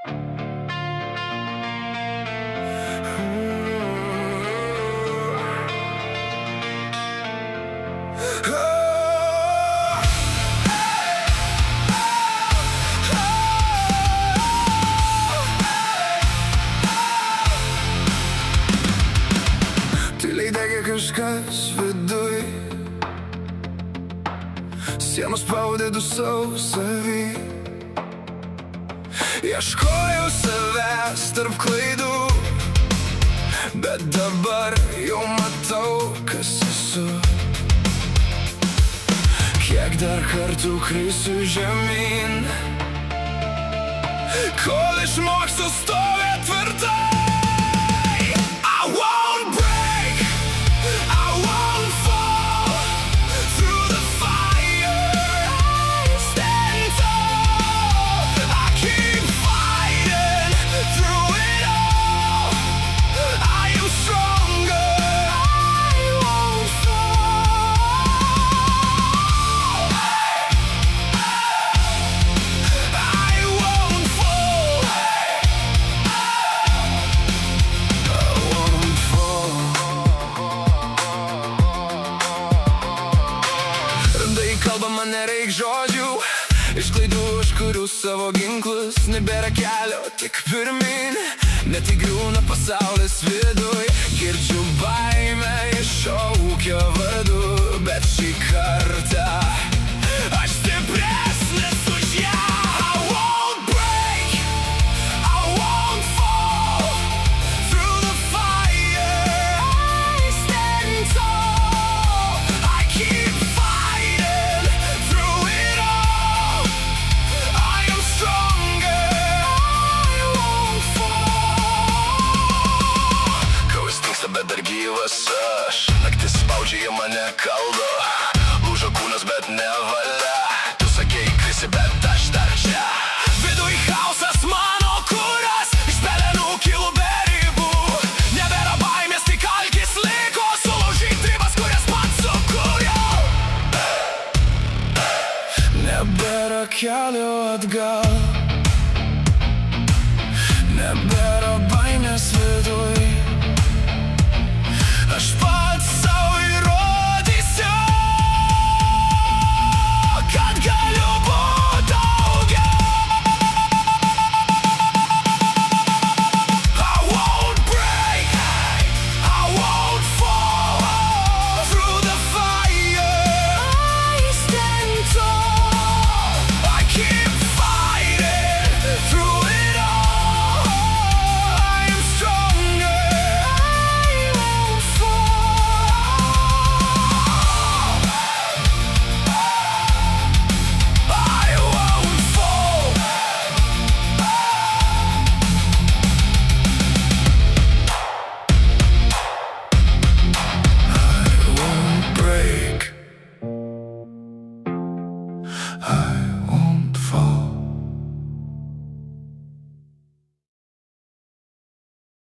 Tyliai degė kažkas viduj, sienos spaudė dusau savy. Ieškojau savęs tarp klaidų, bet dabar jau matau, kas esu. Kiek dar kartų krisiu žemyn, kol išmoksiu stovėt tvirtai. Kalbama nereik žodžių, iš klaidų aš kuriu savo ginklus. Nebėra kelio, tik pirmin, net įgriūna pasaulis viduj. Girdžiu baimę, iššaukia vardu, bet šį kartą aš stipresnis už ją. I won't break, I won't fall. Through the fire I stand tall. I keep bet dar gyvas aš. Naktis spaudžia, jie mane kaldo, lūžo kūnas, bet ne valia. Tu sakei, krisi, bet aš dar čia. Viduj chaosas mano kuras, iš pelenų kylu be ribų. Nebėra baimės, tik alkis liko, sulaužyt ribas, kurias pats sukūriau. Nebėra kelio atgal, nebėra